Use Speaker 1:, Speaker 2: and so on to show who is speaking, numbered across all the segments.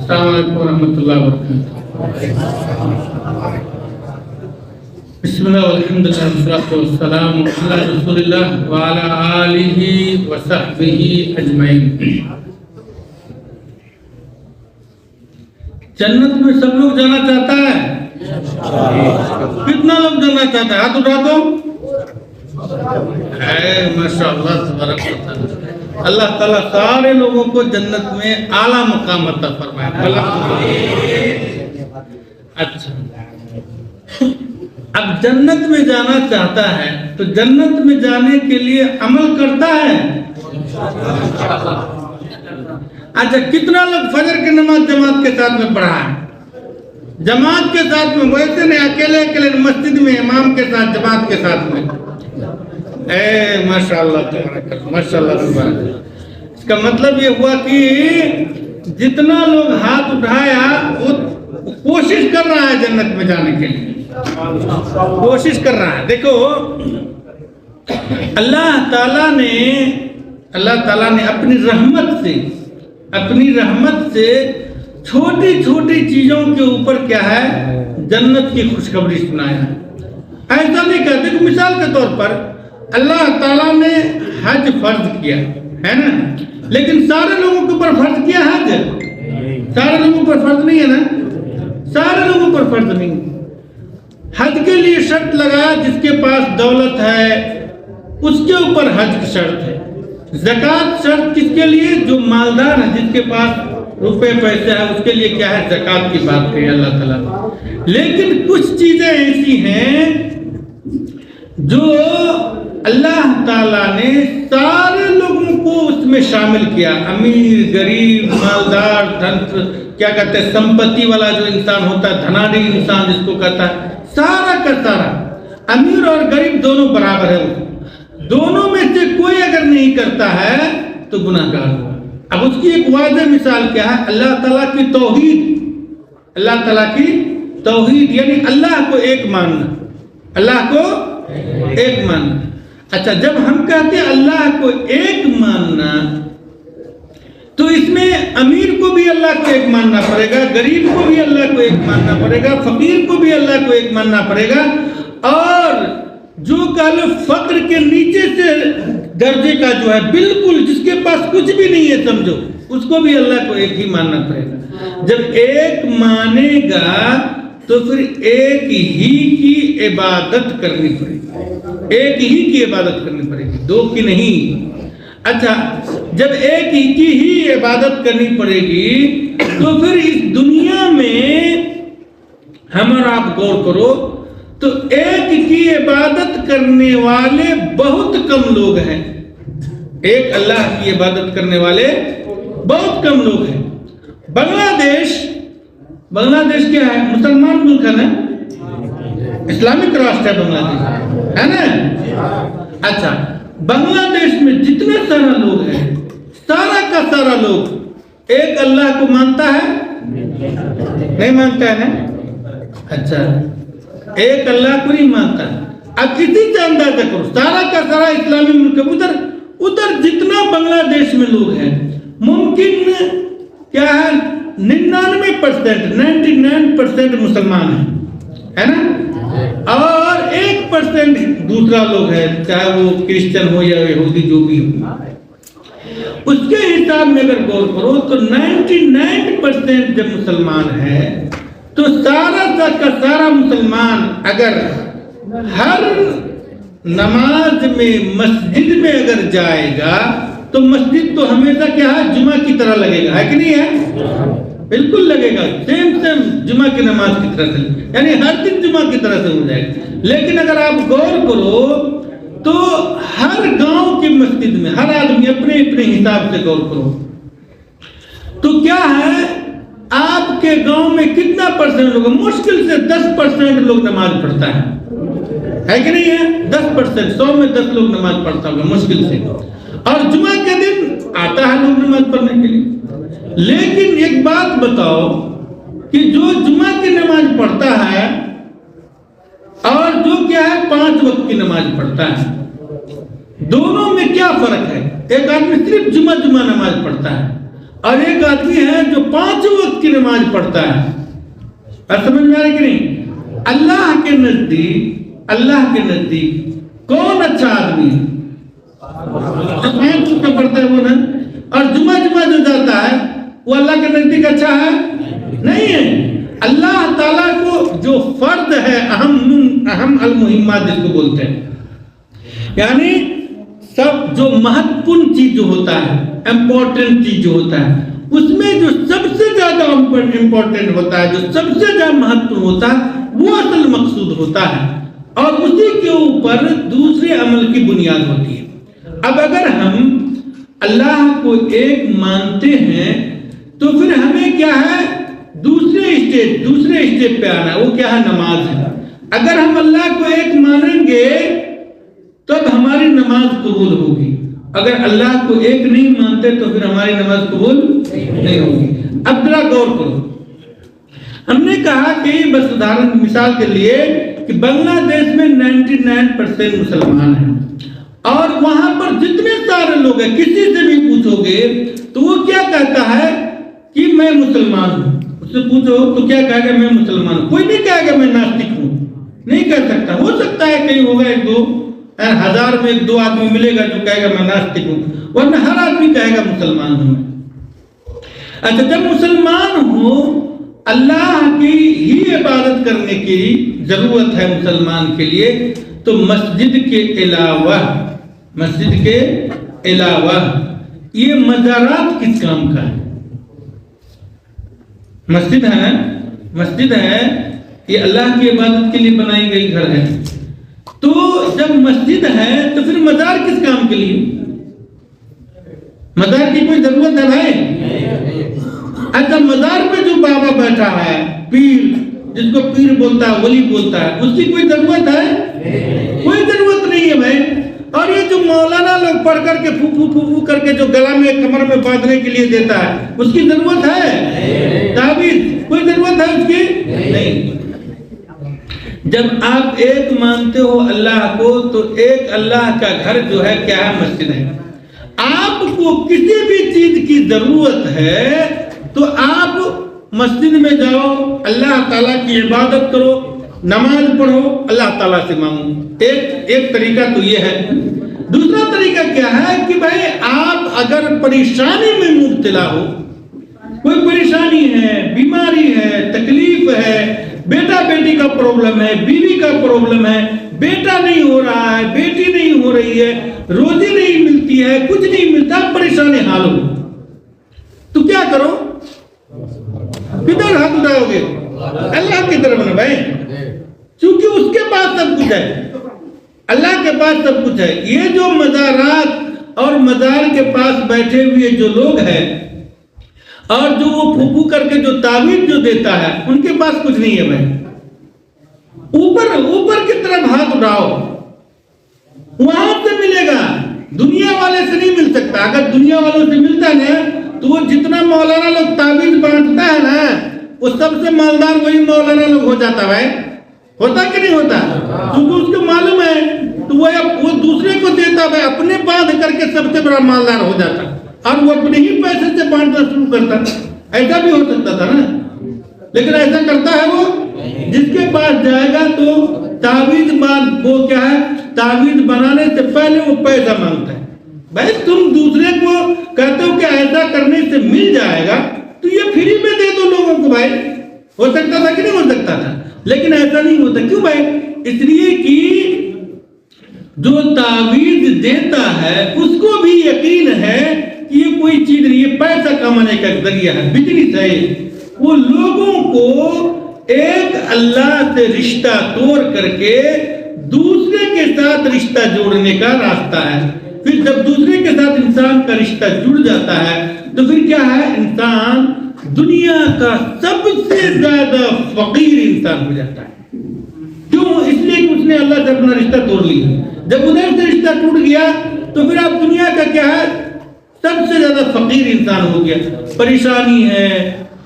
Speaker 1: السلام علیکم ورحمۃ اللہ وبرکاتہ۔ بسم اللہ والحمد للہ والصلاۃ والسلام علی رسول اللہ وعلی آلہ وصحبہ اجمعین۔ جنت میں سب لوگ جانا چاہتا ہے؟ کتنا لوگ جانا چاہتا ہے؟ ہاتھ اٹھا دو۔ ماشاء اللہ تبارک و تعالی۔ اللہ تعالیٰ سارے لوگوں کو جنت میں اعلیٰ مقام عطا فرمائے۔ اچھا، اب جنت میں جانا چاہتا ہے تو جنت میں جانے کے لیے عمل کرتا ہے؟ اچھا، کتنا لوگ فجر کی نماز جماعت کے ساتھ میں پڑھا ہے؟ جماعت کے ساتھ میں، ویسے نہیں اکیلے اکیلے مسجد میں امام کے ساتھ جماعت کے ساتھ میں؟ ماشاء اللہ تبارک اللہ، ماشاء اللہ تبارک اللہ۔ اس کا مطلب یہ ہوا کہ جتنا لوگ ہاتھ اٹھایا وہ کوشش کر رہا ہے جنت میں جانے کے لیے، کوشش کر رہا ہے۔ دیکھو، اللہ تعالیٰ نے اپنی رحمت سے چھوٹی چھوٹی چیزوں کے اوپر کیا ہے، جنت کی خوشخبری سنایا ہے۔ ایسا نہیں کہتے کہ مثال کے طور پر اللہ تعالیٰ نے حج فرض کیا ہے نا، لیکن سارے لوگوں کے اوپر فرض کیا حج؟ سارے لوگوں پر فرض نہیں ہے نا، سارے لوگوں پر فرض نہیں۔ حج کے لیے شرط لگایا جس کے پاس دولت ہے اس کے اوپر حج کی شرط ہے۔ زکوٰۃ شرط کس کے لیے؟ جو مالدار ہے، جس کے پاس روپے پیسے ہے، اس کے لیے کیا ہے، زکوٰۃ کی بات کہی اللہ تعالیٰ نے۔ لیکن کچھ چیزیں ایسی ہیں جو اللہ تعالیٰ نے سارے لوگوں کو اس میں شامل کیا، امیر، غریب، مالدار، کیا کہتے ہیں، سمپتی والا جو انسان ہوتا ہے، دھناڈی انسان جس کو کہتا ہے، سارا کا سارا، امیر اور غریب دونوں برابر ہے۔ دونوں میں سے کوئی اگر نہیں کرتا ہے تو گناہ گار ہوا۔ اب اس کی ایک واضح مثال کیا ہے، اللہ تعالیٰ کی توحید، اللہ تعالیٰ کی توحید یعنی اللہ کو ایک ماننا، اللہ کو ایک ماننا۔ اچھا، جب ہم کہتے ہیں اللہ کو ایک ماننا تو اس میں امیر کو بھی اللہ کو ایک ماننا پڑے گا، غریب کو بھی اللہ کو ایک ماننا پڑے گا، فقیر کو بھی اللہ کو ایک ماننا پڑے گا، اور جو کہلو فقر کے نیچے سے درجے کا جو ہے، بالکل جس کے پاس کچھ بھی نہیں ہے سمجھو، اس کو بھی اللہ کو ایک ہی ماننا پڑے گا۔ جب ایک مانے گا تو پھر ایک ہی کی عبادت کرنی پڑے گی، ایک ہی کی عبادت کرنی پڑے گی، دو کی نہیں۔ اچھا، جب ایک ہی کی عبادت کرنی پڑے گی تو پھر اس دنیا میں ہم اور آپ غور کرو تو ایک کی عبادت کرنے والے بہت کم لوگ ہیں، ایک اللہ کی عبادت کرنے والے بہت کم لوگ ہیں۔ بنگلہ دیش کیا ہے؟ مسلمان ملک ہے نا، اسلامک راشٹر ہے بنگلہ دیش، ہے نا؟ اچھا، بنگلہ دیش میں جتنے سارا لوگ ہیں، سارا کا سارا لوگ ایک اللہ کو مانتا ہے؟ نہیں مانتا ہے نا؟ اچھا، ایک اللہ کو نہیں مانتا ہے۔ اب اسی سے اندازہ کرو، سارا کا سارا اسلامی ملک، ادھر جتنا بنگلہ دیش میں لوگ ہیں، ممکن کیا ہے، 99% مسلمان ہیں، ہے نا، اور 1% دوسرا لوگ ہے، چاہے وہ کرسچن ہو یا یہودی جو بھی ہو۔ اس کے حساب میں اگر غور کرو تو 99% جب مسلمان ہے تو سارا کا سارا مسلمان اگر ہر نماز میں مسجد میں اگر جائے گا تو مسجد تو ہمیشہ کیا ہے، جمعہ کی طرح لگے گا، ہے کہ نہیں ہے؟ بالکل لگے گا، سیم جمعہ کی نماز کی طرح سے، یعنی ہر دن جمعہ کی طرح سے ہو جائے گا۔ لیکن اگر آپ غور کرو تو ہر گاؤں کی مسجد میں ہر آدمی اپنے حساب سے غور کرو تو کیا ہے، آپ کے گاؤں میں کتنا پرسنٹ لوگ، مشکل سے 10% لوگ نماز پڑھتا ہے کہ نہیں ہے؟ 10%، 100 میں 10 لوگ نماز پڑھتا ہوگا مشکل سے، اور جمعہ کے دن آتا ہے لوگ نماز پڑھنے کے لیے۔ لیکن ایک بات بتاؤ کہ جو جمعہ کی نماز پڑھتا ہے اور جو کیا ہے 5 وقت کی نماز پڑھتا ہے، دونوں میں کیا فرق ہے؟ ایک آدمی صرف جمعہ نماز پڑھتا ہے اور ایک آدمی ہے جو 5 وقت کی نماز نماز پڑھتا ہے. اور سمجھ میں آ رہی کہ نہیں؟ اللہ کے نزدیک کون اچھا آدمی ہے؟ جو پانچ وقت پڑھتا ہے وہ نا. اور جمعہ جو جاتا ہے وہ اللہ کے نزدیک اچھا ہے نہیں ہے. اللہ تعالیٰ کو جو فرض ہے اہم المہمات جس کو بولتے ہیں، یعنی سب جو مہتوپورن چیز جو ہوتا ہے، امپورٹنٹ چیز جو ہوتا ہے، اس میں جو سب سے زیادہ امپورٹنٹ ہوتا ہے، جو سب سے زیادہ مہتوپورن ہوتا ہے، وہ اصل مقصود ہوتا ہے، اور اسی کے اوپر دوسرے عمل کی بنیاد ہوتی ہے. اب اگر ہم اللہ کو ایک مانتے ہیں تو پھر ہمیں کیا ہے؟ دوسرے اسٹیج پہ آنا ہے. وہ کیا ہے؟ نماز ہے. اگر ہم اللہ کو ایک مانیں گے تب ہماری نماز قبول ہوگی. اگر اللہ کو ایک نہیں مانتے تو پھر ہماری نماز قبول نہیں ہوگی. اب ذرا غور کرو. ہم نے کہا کہ بس ادھارن مثال کے لیے کہ بنگلہ دیش میں 99% مسلمان ہیں، اور وہاں پر جتنے سارے لوگ ہیں کسی سے بھی پوچھو گے تو وہ کیا کہتا ہے کہ میں مسلمان ہوں. اس سے پوچھو تو کیا کہے گا؟ میں مسلمان ہوں. کوئی نہیں کہے گا میں ناستک ہوں. نہیں کہہ سکتا. ہو سکتا ہے کہیں ہوگا ایک دو، ہزار میں ایک دو آدمی ملے گا جو کہے گا میں ناستک ہوں، ورنہ ہر آدمی کہے گا مسلمان ہوں. اچھا، جب مسلمان ہو اللہ کی ہی عبادت کرنے کی ضرورت ہے مسلمان کے لیے، تو مسجد کے علاوہ یہ مزارات کس کام کا ہے؟ مسجد ہے نا، مسجد ہے، یہ اللہ کی عبادت کے لیے بنائی گئی گھر ہے. تو جب مسجد ہے تو پھر مزار کس کام کے لیے؟ مزار کی کوئی ضرورت ہے بھائی؟ اچھا، مزار پہ جو بابا بیٹھا ہے، پیر، جس کو پیر بولتا ہے، ولی بولتا ہے، اس کی کوئی ضرورت ہے؟ کوئی ضرورت نہیں ہے بھائی. اور یہ جو مولانا لوگ پڑھ کر کے پھو کر کے جو گلا میں کمر میں باندھنے کے لیے دیتا ہے، اس کی ضرورت ہے؟ تعویذ کوئی ضرورت ہے اس کی؟ نہیں. جب آپ ایک مانتے ہو اللہ کو تو ایک اللہ کا گھر جو ہے کیا ہے؟ مسجد ہے. آپ کو کسی بھی چیز کی ضرورت ہے تو آپ مسجد میں جاؤ، اللہ تعالیٰ کی عبادت کرو، نماز پڑھو، اللہ تعالیٰ سے مانگو. ایک طریقہ تو یہ ہے. دوسرا طریقہ کیا ہے کہ بھائی آپ اگر پریشانی میں مبتلا ہو، کوئی پریشانی ہے، بیماری ہے، تکلیف ہے، بیٹا بیٹی کا پرابلم ہے، بیوی کا پرابلم ہے، بیٹا نہیں ہو رہا ہے، بیٹی نہیں ہو رہی ہے، روزی نہیں ملتی ہے، کچھ نہیں ملتا، پریشانی حال ہو، تو کیا کرو؟ کدھر ہاتھ اٹھاؤ گے؟ اللہ کی طرف نا بھائی، کیونکہ اس کے پاس سب کچھ ہے. اللہ کے پاس سب کچھ ہے. یہ جو مزارات اور مزار کے پاس بیٹھے ہوئے جو لوگ ہیں اور جو وہ پھوپھو کر کے جو تعویذ جو دیتا ہے، ان کے پاس کچھ نہیں ہے بھائی. اوپر کی طرف ہاتھ اٹھاؤ، وہاں سے ملے گا. دنیا والے سے نہیں مل سکتا. اگر دنیا والوں سے ملتا ہے نا تو وہ جتنا مولانا لوگ تعویذ بانٹتا ہے نا، وہ سب سے مالدار وہی مولانا لوگ ہو جاتا ہے. ہوتا کہ نہیں ہوتا؟ کیونکہ اس کو معلوم ہے تو وہ دوسرے کو دیتا ہے، اپنے باندھ کر کے سب سے بڑا مالدار ہو جاتا، اور وہ اپنے ہی پیسے سے بانٹنا شروع کرتا. ایسا بھی ہو سکتا تھا نا، لیکن ایسا کرتا ہے وہ؟ جس کے پاس جائے گا تو تعویذ وہ کیا ہے؟ تعویذ بنانے سے پہلے وہ پیسہ مانگتا ہے. بھائی تم دوسرے کو کہتے ہو کہ ایسا کرنے سے مل جائے گا تو یہ فری میں دے دو لوگوں کو. بھائی ہو سکتا تھا کہ نہیں ہو سکتا تھا؟ لیکن ایسا نہیں ہوتا. کیوں بھائی؟ اس لیے کہ جو تعویذ دیتا ہے اس کو بھی یقین ہے کہ یہ کوئی چیز نہیں، یہ پیسہ کمانے کا ذریعہ ہے، بزنس ہے. وہ لوگوں کو ایک اللہ سے رشتہ توڑ کر کے دوسرے کے ساتھ رشتہ جوڑنے کا راستہ ہے. پھر جب دوسرے کے ساتھ انسان کا رشتہ جڑ جاتا ہے تو پھر کیا ہے؟ انسان دنیا کا سب سے زیادہ فقیر انسان ہو جاتا ہے. کیوں؟ اس لیے کہ اس نے اللہ سے اپنا رشتہ توڑ لیا. جب ادھر سے رشتہ ٹوٹ گیا تو پھر آپ دنیا کا کیا ہے؟ سب سے زیادہ فقیر انسان ہو گیا. پریشانی ہے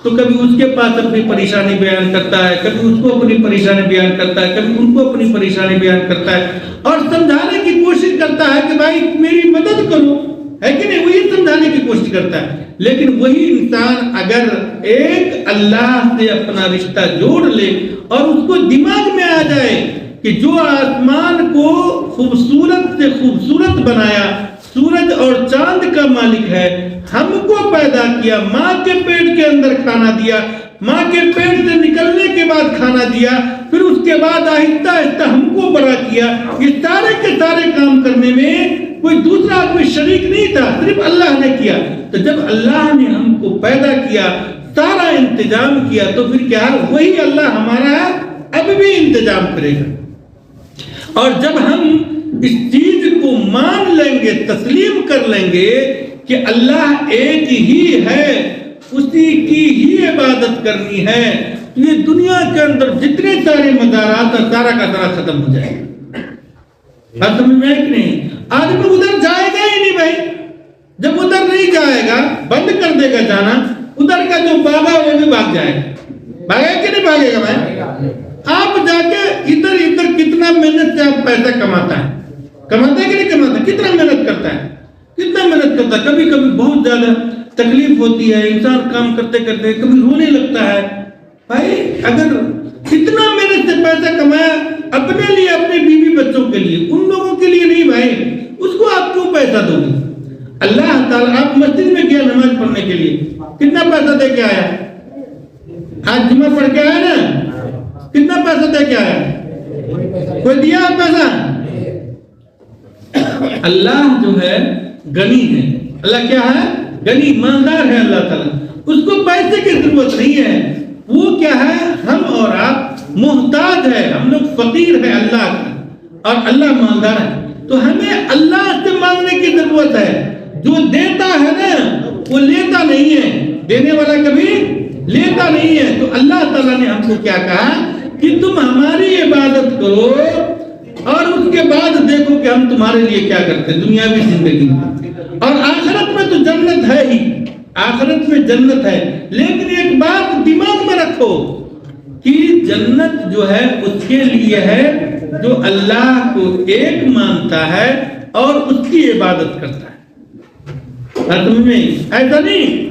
Speaker 1: تو کبھی اس کے پاس اپنی پریشانی بیان کرتا ہے، کبھی اس کو اپنی پریشانی بیان کرتا ہے، کبھی ان کو اپنی پریشانی بیان کرتا ہے، اور سمجھانے کی کوشش کرتا ہے کہ بھائی میری مدد کرو. ہے کہ نہیں, وہی سمجھانے کی کوشش کرتا ہے. لیکن وہی انسان اگر ایک اللہ سے اپنا رشتہ جوڑ لے اور اس کو دماغ میں آ جائے کہ جو آسمان کو خوبصورت سے خوبصورت بنایا، سورج اور چاند کا مالک ہے، ہم کو پیدا کیا، ماں کے پیٹ کے اندر کھانا دیا، ماں کے پیٹ سے نکلنے کے بعد کھانا دیا، پھر اس کے بعد آہستہ آہستہ ہم کو بڑا کیا، یہ سارے کے سارے کام کرنے میں کوئی دوسرا کوئی شریک نہیں تھا، صرف اللہ نے کیا. تو جب اللہ نے ہم کو پیدا کیا، سارا انتظام کیا، تو پھر کیا وہی اللہ ہمارا اب بھی انتظام کرے گا. اور جب ہم اس چیز کو مان لیں گے، تسلیم کر لیں گے کہ اللہ ایک ہی ہے، اسی کی ہی عبادت کرنی ہے، تو یہ دنیا کے اندر جتنے سارے مزارات ہیں سارا کا سارا ختم ہو جائے گا. بات سمجھ میں ہے کہ نہیں؟ آدمی ادھر جائے گا ہی نہیں بھائی. جب ادھر نہیں جائے گا، بند کر دے گا جانا، ادھر کا جو بابا وہ بھی بھاگ جائے گا. بھاگے کہ نہیں بھاگے گا بھائی؟ آپ جا کے ادھر کتنا محنت سے آپ پیسہ کماتا ہے، کماتا ہے کہ نہیں کماتا؟ کتنا محنت کرتا ہے، کتنا محنت کرتا ہے. کبھی کبھی بہت زیادہ تکلیف ہوتی ہے، انسان کام کرتے کرتے کبھی رونے لگتا ہے. بھائی اگر اتنا محنت سے پیسہ کمایا اپنے لیے، اپنے بیوی بچوں کے لیے، ان لوگوں کے لیے نہیں بھائی، اس کو آپ کیوں پیسہ دو گے؟ اللہ تعالیٰ، آپ مسجد میں گیا نماز پڑھنے کے لیے، کتنا پیسہ دے کے آیا؟ آج جمعہ پڑھ کے آیا نا، کتنا پیسہ دے کے آیا؟ کوئی دیا پیسہ؟ اللہ جو ہے غنی ہے. اللہ کیا ہے؟ غنی، مالدار ہے اللہ تعالیٰ. اس کو پیسے کی ضرورت نہیں ہے. وہ کیا ہے؟ ہم اور آپ محتاج ہے، ہم لوگ فقیر ہے اللہ کا، اور اللہ مالدار ہے. تو ہمیں اللہ سے مانگنے کی ضرورت ہے. جو دیتا ہے نا وہ لیتا نہیں ہے، دینے والا کبھی لیتا نہیں ہے. تو اللہ تعالیٰ نے ہم کو کیا کہا کہ تم ہماری عبادت کرو اور اس کے بعد دیکھو کہ ہم تمہارے لیے کیا کرتے ہیں دنیاوی زندگی میں. اور آخرت میں تو جنت ہے ہی، آخرت میں جنت ہے. لیکن ایک بات دماغ میں رکھو کہ جنت جو ہے اس کے لیے ہے جو اللہ کو ایک مانتا ہے اور اس کی عبادت کرتا ہے. ایسا نہیں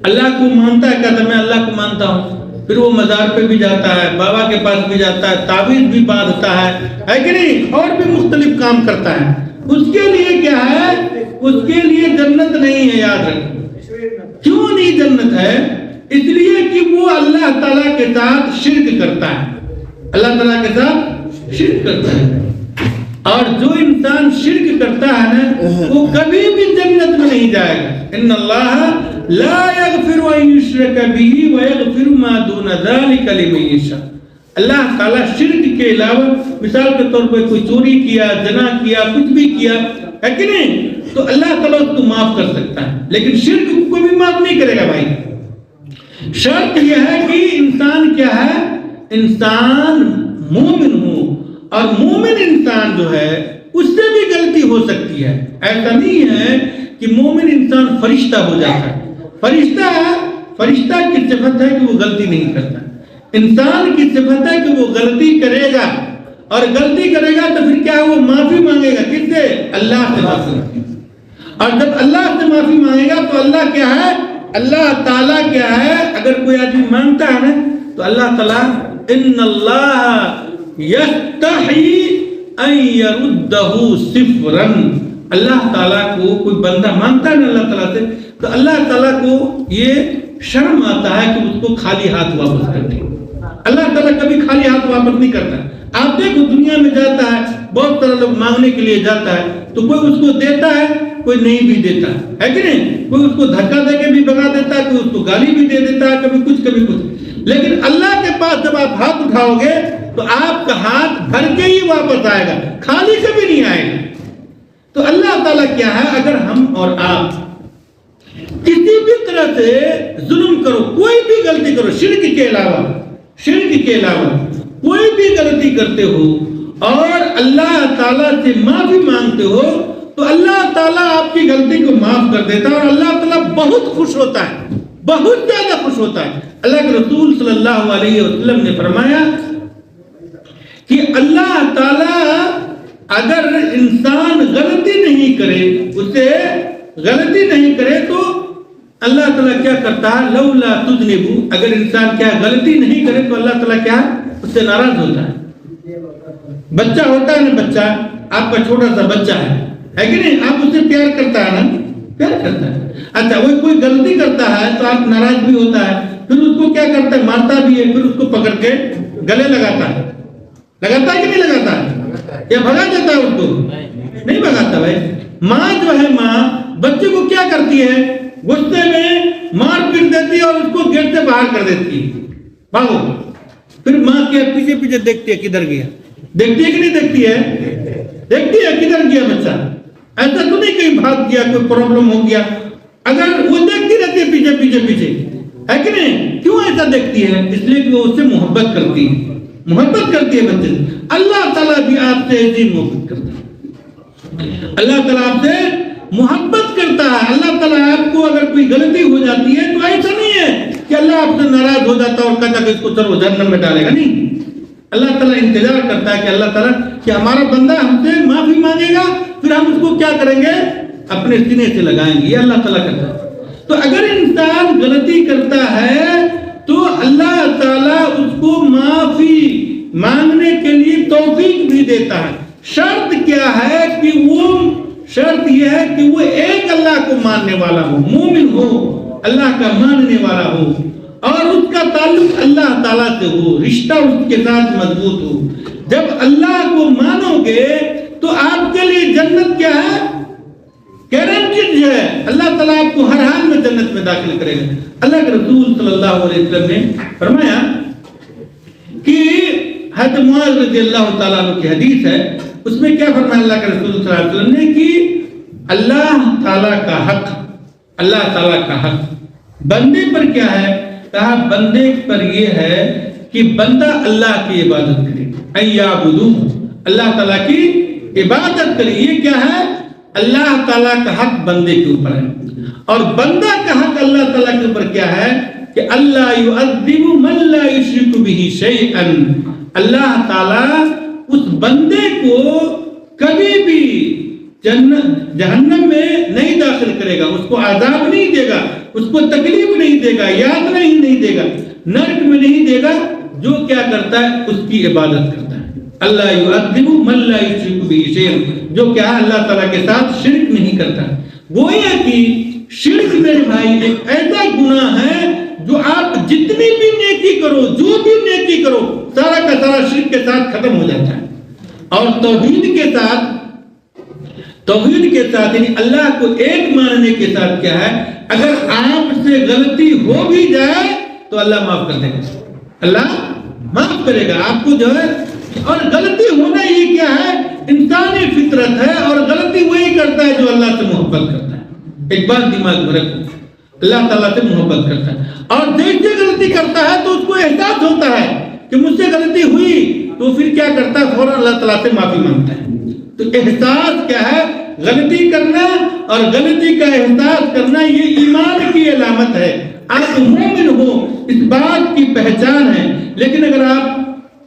Speaker 1: اللہ کو مانتا ہے، کہتا میں اللہ کو مانتا ہوں، پھر وہ مزار پہ بھی جاتا ہے، بابا کے پاس بھی جاتا ہے، تعویذ بھی باندھتا ہے کہ نہیں، اور بھی مختلف کام کرتا ہے. اس کے لیے کیا ہے؟ اس کے لیے جنت نہیں ہے. یاد رکھیں کیوں نہیں جنت ہے؟ اس لیے کہ وہ اللہ تعالیٰ کے ساتھ شرک کرتا ہے. اللہ تعالیٰ کے ساتھ شرک کرتا ہے. اور جو انسان شرک کرتا ہے نا وہ کبھی بھی جنت میں نہیں جائے گا. ان اللہ لا یغفر ان یشرک به ویغفر ما دون ذلک لمن یشاء. اللہ تعالیٰ شرک کے علاوہ، مثال کے طور پر کوئی چوری کیا، زنا کیا، کچھ بھی کیا ہے کہ نہیں، تو اللہ تعالیٰ اس کو معاف کر سکتا ہے، لیکن شرک کو بھی معاف نہیں کرے گا. بھائی شرط یہ ہے کہ انسان کیا ہے؟ انسان مومن ہو. اور مومن انسان جو ہے اس سے بھی غلطی ہو سکتی ہے. ایسا نہیں ہے کہ مومن انسان فرشتہ ہو جاتا ہے. فرشتہ کی صفت ہے کہ وہ غلطی نہیں کرتا. انسان کی صفت ہے کہ وہ غلطی کرے گا، اور غلطی کرے گا تو پھر کیا ہے؟ وہ معافی مانگے گا. کس سے؟ اللہ سے معافی. اور جب اللہ سے معافی مانگے گا تو اللہ کیا ہے؟ اللہ تعالیٰ کیا ہے؟ اگر کوئی آدمی مانگتا ہے نا تو اللہ تعالیٰ ان اللہ یستحی ان یردہ صفرا. اللہ تعالیٰ کو کوئی بندہ مانگتا ہے نا اللہ تعالیٰ سے، تو اللہ تعالیٰ کو یہ شرم آتا ہے کہ اس کو خالی ہاتھ واپس کر دے. اللہ تعالیٰ کبھی خالی ہاتھ واپس نہیں کرتا. آپ دیکھو دنیا میں جاتا ہے، بہت سارے لوگ مانگنے کے لیے جاتا ہے تو کوئی اس کو دیتا ہے، کوئی نہیں بھی دیتا ہے کہ نہیں. کوئی اس کو دھکا دے کے بھی بھگا دیتا ہے، کوئی اس کو گالی بھی دے دیتا ہے، کبھی کچھ کبھی کچھ. لیکن اللہ کے پاس جب آپ ہاتھ اٹھاؤ گے تو آپ کا ہاتھ بھر کے ہی واپس آئے گا، خالی کبھی نہیں آئے گا. تو اللہ تعالیٰ کیا ہے؟ اگر ہم اور آپ کسی بھی طرح سے ظلم کرو، کوئی بھی غلطی کرو، شرک کے علاوہ کوئی بھی غلطی کرتے ہو اور اللہ تعالیٰ سے معافی مانگتے ہو تو اللہ تعالیٰ آپ کی غلطی کو معاف کر دیتا ہے. اور اللہ تعالیٰ بہت خوش ہوتا ہے، بہت زیادہ خوش ہوتا ہے. اللہ کے رسول صلی اللہ علیہ وسلم نے فرمایا کہ اللہ تعالیٰ اگر انسان غلطی نہیں کرے، اسے غلطی نہیں کرے تو اللہ تعالیٰ کیا کرتا ہے؟ لولا تذنبوا، اگر انسان کیا غلطی نہیں کرے تو اللہ تعالیٰ کیا اس سے ناراض ہوتا ہے۔ بچہ ہوتا ہے نا، بچہ آپ کا چھوٹا سا بچہ ہے کہ نہیں؟ آپ اسے پیار کرتا ہے نا، پیار کرتا ہے۔ اچھا وہ کوئی غلطی کرتا ہے تو آپ ناراض بھی ہوتا ہے، پھر اس کو کیا کرتا ہے؟ مارتا بھی ہے، پھر اس کو پکڑ کے گلے لگاتا ہے کہ نہیں لگاتا ہے؟ یا بھگا دیتا ہے اس کو؟ نہیں بھگاتا بھائی۔ ماں جو ہے، ماں بچے کو کیا کرتی ہے؟ غصے میں مار پیٹ دیتی ہے اور اس کو گیٹ سے باہر کر دیتی ہے، بھاگو۔ پھر ماں کے پیچھے پیچھے دیکھتی ہے کدھر گیا، دیکھتی ہے کہ نہیں دیکھتی ہے؟ دیکھتی ہے کدھر گیا بچہ، ایسا تو نہیں کہیں بھاگ گیا، کوئی پرابلم ہو گیا، اگر وہ دیکھتی رہتی ہے پیچھے پیچھے پیچھے، ہے کہ نہیں؟ کیوں ایسا دیکھتی ہے؟ اس لیے کہ وہ اس سے محبت کرتی ہے، محبت کرتی ہے بچے سے۔ اللہ تعالیٰ بھی آپ سے ایسی محبت کرتا ہے، اللہ تعالیٰ آپ سے محبت کرتا ہے۔ اللہ تعالیٰ آپ کو اگر کوئی غلطی ہو جاتی ہے تو ایسا نہیں ہے کہ اللہ آپ سے ناراض ہو جاتا ہے اور کہتا ہے کہ اس کو چلو جہنم میں ڈالے گا، نہیں۔ اللہ تعالیٰ انتظار کرتا ہے کہ اللہ تعالیٰ کہ ہمارا بندہ ہم سے معافی مانگے گا، پھر ہم اس کو کیا کریں گے؟ اپنے سینے سے لگائیں گے۔ یہ اللہ تعالیٰ کرتا ہے۔ تو اگر انسان غلطی کرتا ہے تو اللہ تعالیٰ اس کو معافی مانگنے کے لیے توفیق بھی دیتا ہے۔ شرط کیا ہے؟ کہ وہ شرط یہ ہے کہ وہ ایک اللہ کو ماننے والا ہو، مومن ہو، اللہ کا ماننے والا ہو، اور اس کا تعلق اللہ تعالیٰ سے ہو، رشتہ اس کے ساتھ مضبوط ہو۔ جب اللہ کو مانو گے تو آپ کے لیے جنت کیا ہے؟ گارنٹیڈ ہے۔ اللہ تعالیٰ آپ کو ہر حال میں جنت میں داخل کرے گا۔ اللہ کے رسول صلی اللہ علیہ وسلم نے فرمایا کہ حضرت معاذ رضی اللہ تعالیٰ عنہ کی حدیث ہے، اس میں کیا فرمایا اللہ کے رسول صلی اللہ علیہ وسلم نے کہ اللہ تعالیٰ کا حق، اللہ تعالیٰ کا حق بندے پر کیا ہے؟ کہا بندے پر یہ ہے کہ بندہ اللہ کی عبادت کرے، اَيَّعْبُدُوهُ، اللہ تعالیٰ کی عبادت کرے۔ یہ کیا ہے؟ اللہ تعالیٰ کا حق بندے کے اوپر ہے، اور بندہ کا حق اللہ تعالیٰ کے اوپر کیا ہے؟ کہ اللہ يُعَذِّبُ مَن لَّا يُشْرِكُ بِهِ شَيْئًا، اللہ تعالیٰ اس بندے کو کبھی بھی جہنم میں نہیں داخل کرے گا، اس کو عذاب نہیں دے گا، اس کو تکلیف نہیں دے گا، یاد نہیں دے گا، نرک میں نہیں دے گا، جو کیا کرتا ہے؟ اس کی عبادت کرتا ہے۔ اللہ يُعَذِّبُ مَن لَّا يُشْرِكُ بِهِ شَيْئًا، جو کیا ہے؟ اللہ تعالیٰ کے ساتھ شرک نہیں کرتا۔ وہ یہ کہ شرک میرے بھائی ایک ایسا گناہ ہے جو آپ جتنی بھی نیکی کرو، جو بھی نیکی کرو، سارا کا سارا شرک کے ساتھ ختم ہو جاتا ہے۔ اور توحید کے ساتھ یعنی اللہ کو ایک ماننے کے ساتھ کیا ہے؟ اگر آپ سے غلطی ہو بھی جائے تو اللہ معاف کر دے گا، اللہ معاف کرے گا آپ کو جو ہے۔ اور غلطی ہونا یہ کیا ہے؟ انسانی فطرت ہے، اور غلطی وہی کرتا ہے جو اللہ سے محبت کرتا ہے۔ ایک بات دماغ میں رکھو، اللہ تعالیٰ سے محبت کرتا ہے، اور جیسے غلطی کرتا ہے تو اس کو احساس ہوتا ہے کہ مجھ سے غلطی ہوئی، تو پھر کیا کرتا ہے؟ فوراً اللہ تعالیٰ سے معافی مانگتا ہے۔ تو احساس کیا ہے؟ غلطی کرنا، اور غلطی کا احساس کرنا یہ ایمان کی علامت ہے۔ آپ مومن ہو، اس بات کی پہچان ہے۔ لیکن اگر آپ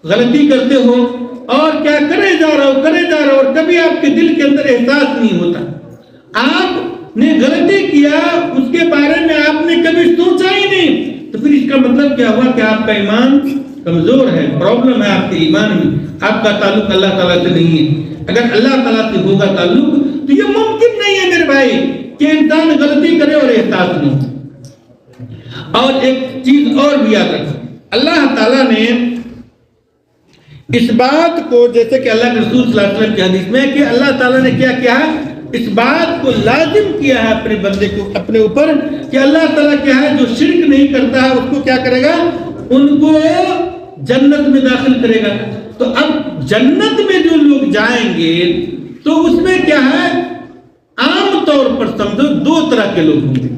Speaker 1: غلطی کرتے ہو اور کیا کرے جا رہے ہو اور کبھی آپ کے دل کے اندر احساس نہیں ہوتا، آپ نے غلطی کیا، اس کے بارے میں آپ نے کبھی سوچا ہی نہیں، تو پھر اس کا مطلب کیا ہوا؟ کہ آپ کا ایمان کمزور ہے، پرابلم ہے آپ کے ایمان میں، آپ کا تعلق اللہ تعالیٰ سے نہیں ہے۔ اگر اللہ تعالیٰ سے ہوگا تعلق تو یہ ممکن نہیں ہے میرے بھائی کہ انسان غلطی کرے اور احساس نہیں۔ اور ایک چیز اور بھی یاد رکھو، اللہ تعالیٰ نے اس بات کو، جیسے کہ اللہ کے رسول صلی اللہ علیہ وسلم کی حدیث میں کہ اللہ تعالیٰ نے کیا کیا ہے؟ اس بات کو لازم کیا ہے اپنے بندے کو اپنے اوپر کہ اللہ تعالیٰ کیا ہے؟ جو شرک نہیں کرتا ہے اس کو کیا کرے گا؟ ان کو جنت میں داخل کرے گا۔ تو اب جنت میں جو لوگ جائیں گے تو اس میں کیا ہے؟ عام طور پر سمجھو دو طرح کے لوگ ہوں گے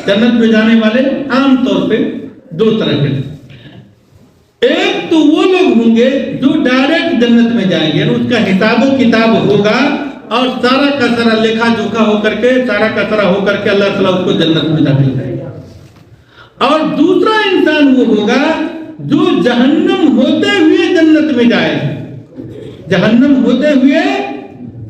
Speaker 1: جنت میں جانے والے، عام طور پہ دو طرح کے لوگ۔ ایک تو وہ لوگ ہوں گے جو ڈائریکٹ جنت میں جائیں گے، اس کا حساب و کتاب ہوگا اور سارا کا سارا لکھا جوکھا ہو کر کے، سارا کا سارا ہو کر کے اللہ تعالیٰ اس کو جنت میں داخل کرے گا۔ اور دوسرا انسان وہ ہوگا جو جہنم ہوتے ہوئے جنت میں جائے، جہنم ہوتے ہوئے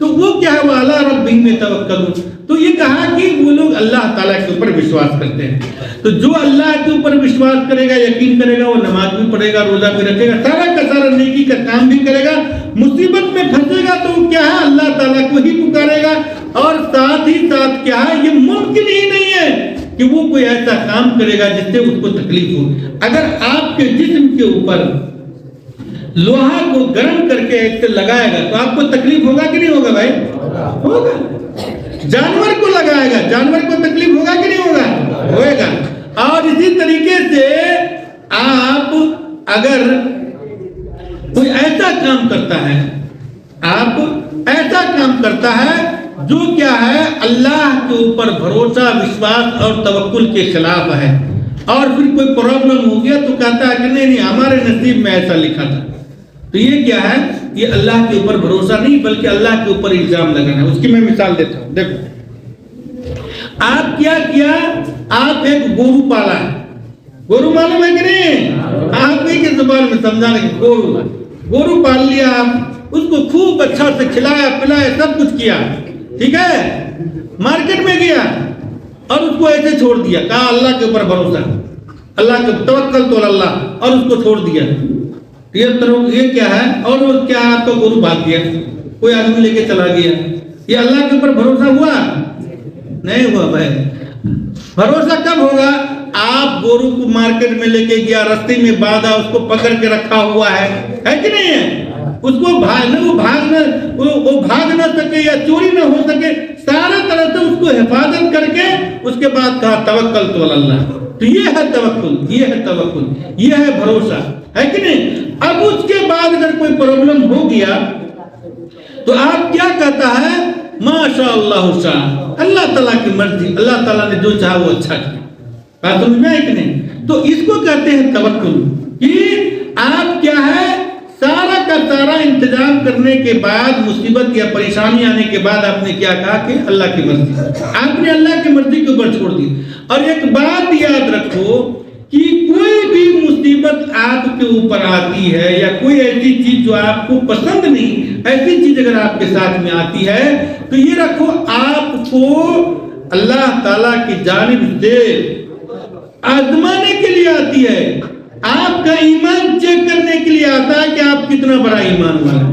Speaker 1: تو وہ کیا ہے، وہ اعلیٰ ربہم یتوکلون. تو یہ کہا کہ وہ لوگ اللہ تعالیٰ کے اوپر وشواس کرتے ہیں. تو جو اللہ کے اوپر وشواس کرے گا، یقین کرے گا، وہ نماز بھی پڑھے گا، روزہ بھی رکھے گا، سارا کا سارا نیکی کا کام بھی کرے گا. مصیبت میں پھنسے گا تو وہ کیا ہے، اللہ تعالیٰ کو ہی پکارے گا. اور ساتھ ہی ساتھ کیا ہے، یہ ممکن ہی نہیں ہے کہ وہ کوئی ایسا کام کرے گا جس سے اس کو تکلیف ہو. اگر آپ کے جسم کے اوپر لوہا کو گرم کر کے ایک سے لگائے گا تو آپ کو تکلیف ہوگا کہ نہیں ہوگا بھائی؟ ہوگا. جانور کو لگائے گا، جانور کو تکلیف ہوگا کہ نہیں ہوگا؟ ہوئے گا. اور اسی طریقے سے آپ اگر کوئی ایسا کام کرتا ہے، آپ ایسا کام کرتا ہے جو کیا ہے، اللہ کے اوپر بھروسہ، وشواس اور توکل کے خلاف ہے، اور پھر کوئی پرابلم ہو گیا تو کہتا ہے کہ نہیں ہمارے نصیب میں ایسا لکھا تھا. تو یہ کیا ہے، یہ اللہ کے اوپر بھروسہ نہیں بلکہ اللہ کے اوپر الزام لگانا ہے. اس کی میں مثال دیتا ہوں. دیکھو آپ کیا کیا، آپ ایک گورو پالا ہے. گورو معلوم ہے کہ نہیں؟ آپ ہی کی زبان میں سمجھانے کی، گورو پال لیا آپ، اس کو خوب اچھا سے کھلایا پلایا، سب کچھ کیا، ٹھیک ہے. مارکیٹ میں گیا اور اس کو ایسے چھوڑ دیا، کہا اللہ کے اوپر بھروسہ، اللہ کے توکل تو اللہ، اور اس کو چھوڑ دیا. یہ کیا ہے، اور وہ کیا، آپ کا گورو بھاگ گیا، کوئی آدمی لے کے چلا گیا. یہ اللہ کے اوپر بھروسہ ہوا؟ نہیں ہوا بھائی. بھروسہ کب ہوگا؟ آپ گورو کو مارکیٹ میں لے کے گیا، رستے میں باندھا، اس کو پکڑ کے رکھا ہوا ہے کہ نہیں ہے؟ اس کو وہ بھاگ نہ سکے یا چوری نہ ہو سکے، سارا طرح سے اس کو حفاظت کر کے اس کے بعد کہا توکل تو اللہ. تو یہ ہے توکل، یہ ہے توکل، یہ ہے بھروسہ، ہے کہ نہیں؟ اب اس کے بعد اگر کوئی پرابلم ہو گیا تو آپ کیا کہتا ہے، ماشاء اللہ شاء، اللہ تعالیٰ کی مرضی، اللہ تعالیٰ نے جو چاہا وہ اچھا کیا. بات سمجھ میں ہے کہ نہیں؟ تو اس کو کہتے ہیں توکل، کہ آپ کیا ہے، سارا کا سارا انتظام کرنے کے بعد، مصیبت یا پریشانی آنے کے بعد آپ نے کیا کہا کہ اللہ کی مرضی، آپ نے اللہ کی مرضی کے اوپر چھوڑ دی. اور ایک بات یاد رکھو کہ کوئی بھی مصیبت آپ کے اوپر آتی ہے یا کوئی ایسی چیز جو آپ کو پسند نہیں، ایسی چیز اگر آپ کے ساتھ میں آتی ہے تو یہ رکھو آپ کو اللہ تعالیٰ کی جانب سے آزمانے کے لیے آتی ہے. آپ کا ایمان چیک کرنے کے لیے آتا ہے کہ آپ کتنا بڑا ایمان والا ہے.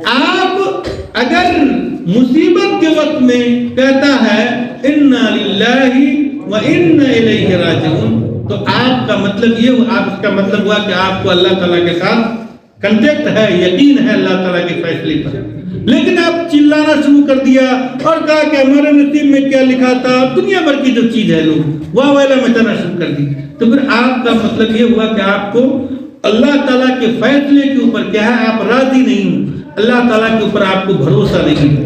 Speaker 1: آپ اگر مصیبت کے وقت میں کہتا ہے انا للہ و انا الیہ راجعون، تو آپ کا مطلب یہ، آپ اس کا مطلب ہوا کہ آپ کو اللہ تعالیٰ کے ساتھ کنٹیکٹ ہے، یقین ہے اللہ تعالیٰ کے فیصلے پر. لیکن آپ چلانا شروع کر دیا اور کہا کہ ہمارے نصیب میں کیا لکھا تھا، دنیا بھر کی جو چیز ہے لوگ واہ والا مچانا شروع کر دی. تو پھر آپ کا مطلب یہ ہوا کہ آپ کو اللہ تعالیٰ کے فیصلے کے اوپر کیا ہے، آپ راضی نہیں ہوں، اللہ تعالیٰ کے اوپر آپ کو بھروسہ نہیں.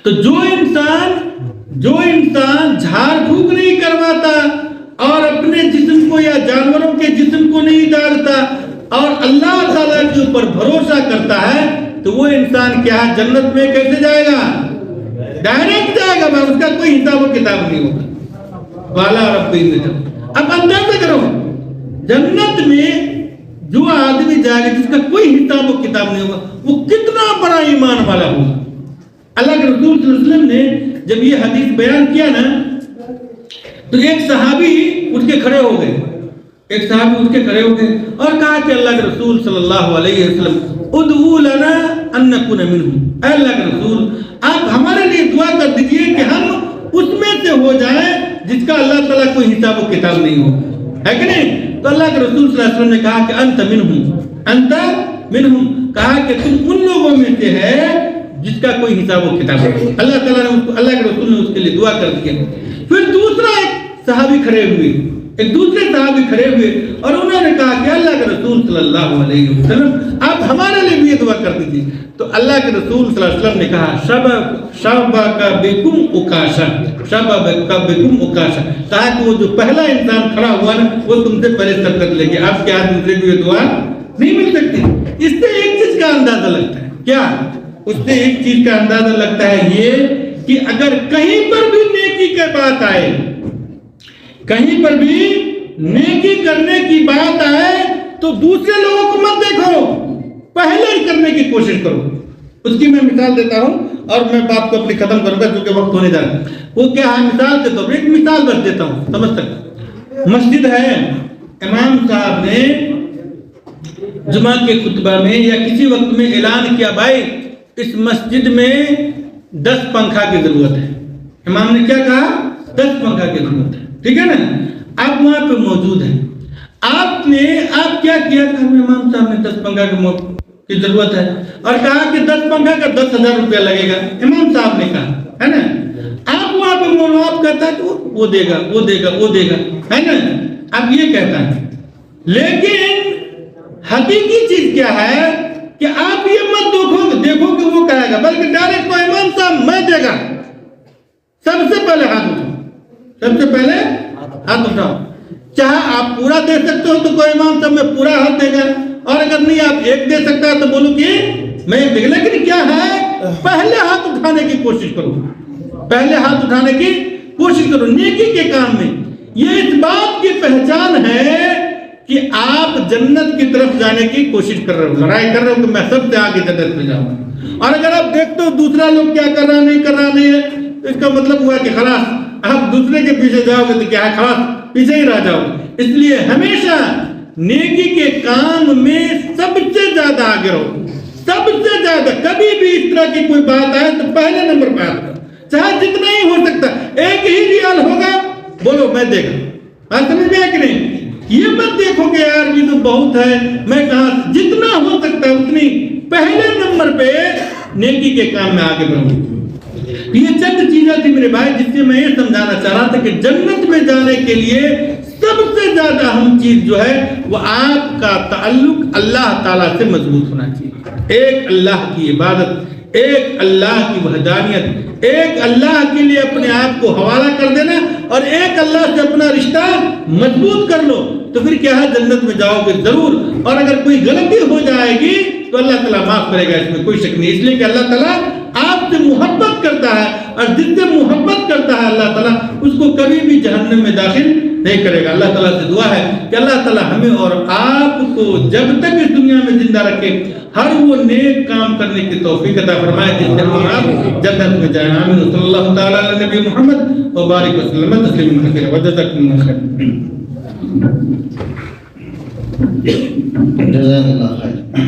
Speaker 1: تو جو انسان جھاڑ پھونک نہیں کرواتا اور اپنے جسم کو یا جانوروں کے جسم کو نہیں ڈالتا اور اللہ تعالیٰ کے اوپر بھروسہ کرتا ہے، تو وہ انسان کیا ہے، جنت میں کیسے جائے گا؟ ڈائریکٹ جائے گا، اس کا کوئی حساب و کتاب نہیں ہوگا. والا رب، اب اندازہ کرو، جنت میں جو آدمی جائے گا جس کا کوئی حساب و کتاب نہیں ہوگا، وہ کتنا بڑا ایمان والا ہوگا. اللہ کے رسول صلی اللہ علیہ وسلم نے جب یہ حدیث بیان کیا نا تو ایک صحابی اٹھ کے کھڑے ہو گئے، اور کہا کہ اللہ کے رسول صلی اللہ علیہ وسلم ادعو لنا ان نکون منہم، اے اللہ کے رسول آپ ہمارے لیے دعا کر دیجئے کہ ہم اس میں سے ہو جائیں جس کا اللہ تعالیٰ کوئی حساب و کتاب نہیں ہو، ہے کہ نہیں؟ تو اللہ کے رسول صلی اللہ علیہ وسلم نے کہا کہ انت منہم، کہا کہ تم ان لوگوں میں سے ہے جس کا کوئی حساب و کتاب ہے. اللہ تعالیٰ نے اللہ کے رسول نے اس کے لیے دعا کر دیا. پھر دوسرے صحابی کھڑے ہوئے اور انہوں نے کہا کہ اللہ کے رسول صلی اللہ علیہ وسلم آپ ہمارے لیے بھی یہ دعا کر دیجیے. تو اللہ کے رسول صلی اللہ علیہ وسلم نے کہا شبکا بکم اکاشا، کہا کہ وہ جو پہلا انسان کھڑا ہوا نا وہ تم سے پہلے سبقت لے گیا، آپ کے ہاتھ دوسرے کو یہ دعا نہیں مل سکتی. اس سے ایک چیز کا اندازہ لگتا ہے، کیا؟ اس سے ایک چیز کا اندازہ لگتا ہے یہ کہ اگر کہیں پر بھی نیکی کی بات آئے، کہیں پر بھی نیکی کرنے کی بات آئے تو دوسرے لوگوں کو مت دیکھو، پہلے ہی کرنے کی کوشش کرو. اس کی میں مثال دیتا ہوں اور میں بات کو اپنی ختم کروں گا کیونکہ وقت ہونے جا رہا ہے. وہ کیا ہے مثال کے طور پر ایک مثال بس دیتا ہوں سمجھ سکتے. مسجد ہے, امام صاحب نے جمعہ کے خطبہ میں یا کسی وقت میں اعلان کیا بھائی اس مسجد میں 10 پنکھا کی ضرورت ہے. امام نے کیا کہا 10 پنکھا کی ضرورت ہے, ٹھیک ہے نا. آپ وہاں پہ موجود ہیں, آپ کیا کیا کہ امام صاحب نے 10 پنکھا کی ضرورت ہے اور کہا کہ 10 پنکھا کا 10,000 روپیہ لگے گا. امام صاحب نے کہا ہے نا, آپ وہاں پہ مولو آپ کہتا ہے کہ وہ دے گا وہ دے گا وہ دے گا ہے نا, آپ یہ کہتا ہے. لیکن حقیقی چیز کیا ہے کہ آپ یہ مت دیکھو کہ وہ کہے گا, بلکہ ڈائریکٹ کو امام صاحب میں دے گا. سب سے پہلے ہاتھ اٹھاؤ, سب سے پہلے ہاتھ اٹھاؤ. چاہے آپ پورا دے سکتے ہو تو کوئی امام صاحب میں پورا ہاتھ دے گا, اور اگر نہیں آپ ایک دے سکتا ہے تو بولو کہ میں ایک دے گا. لیکن کیا ہے پہلے ہاتھ اٹھانے کی کوشش کرو, پہلے ہاتھ اٹھانے کی کوشش کرو. نیکی کے کام میں یہ اس بات کی پہچان ہے کہ آپ جنت کی طرف جانے کی کوشش کر رہے ہو, لڑائی کر رہے ہو کہ میں سب سے آگے جنت میں جاؤں. اور اگر آپ دیکھتے ہو دوسرا لوگ کیا کر رہا نہیں کر رہا نہیں ہے, تو اس کا مطلب ہوا کہ خلاص آپ دوسرے کے پیچھے جاؤ گے تو کیا ہے خلاص پیچھے ہی رہ جاؤ. اس لیے ہمیشہ نیکی کے کام میں سب سے زیادہ آگے رہو, سب سے زیادہ. کبھی بھی اس طرح کی کوئی بات آئے تو پہلے نمبر پہ آتا, چاہے جتنا ہی ہو سکتا. ایک ہی ریال ہوگا بولو میں دے گا, بات سمجھ میں ہے کہ نہیں. یہ مت دیکھو کہ یار یہ تو بہت ہے, میں کہاں جتنا ہو سکتا ہے اتنی پہلے نمبر پہ نیکی کے کام میں آگے بڑھوں. یہ چند چیزیں تھی میرے بھائی جس سے میں یہ سمجھانا چاہ رہا تھا کہ جنت میں جانے کے لیے سب سے زیادہ اہم چیز جو ہے وہ آپ کا تعلق اللہ تعالیٰ سے مضبوط ہونا چاہیے. ایک اللہ کی عبادت, ایک اللہ کی وحدانیت, ایک اللہ کے لیے اپنے آپ کو حوالہ کر دینا اور ایک اللہ سے اپنا رشتہ مضبوط کر لو, تو پھر کیا ہے جنت میں جاؤ گے ضرور. اور اگر کوئی غلطی ہو جائے گی تو اللہ تعالیٰ معاف کرے گا, اس میں کوئی شک نہیں. اس لیے کہ اللہ تعالیٰ آپ سے محبت کرتا ہے, اور جس سے محبت کرتا ہے اللہ تعالیٰ اس کو کبھی بھی جہنم میں داخل نہیں کرے گا. اللہ تعالیٰ سے دعا ہے کہ اللہ تعالیٰ ہمیں اور آپ کو جب تک اس دنیا میں زندہ رکھے ہر وہ نیک کام کرنے کی توفیق عطا فرمائے جس سے ہم آپ جنت میں جائیں. آمین. صلی اللہ تعالیٰ علی نبی محمد و بارک وسلم تسلیما کثیرا. وجزاکم اللہ خیر.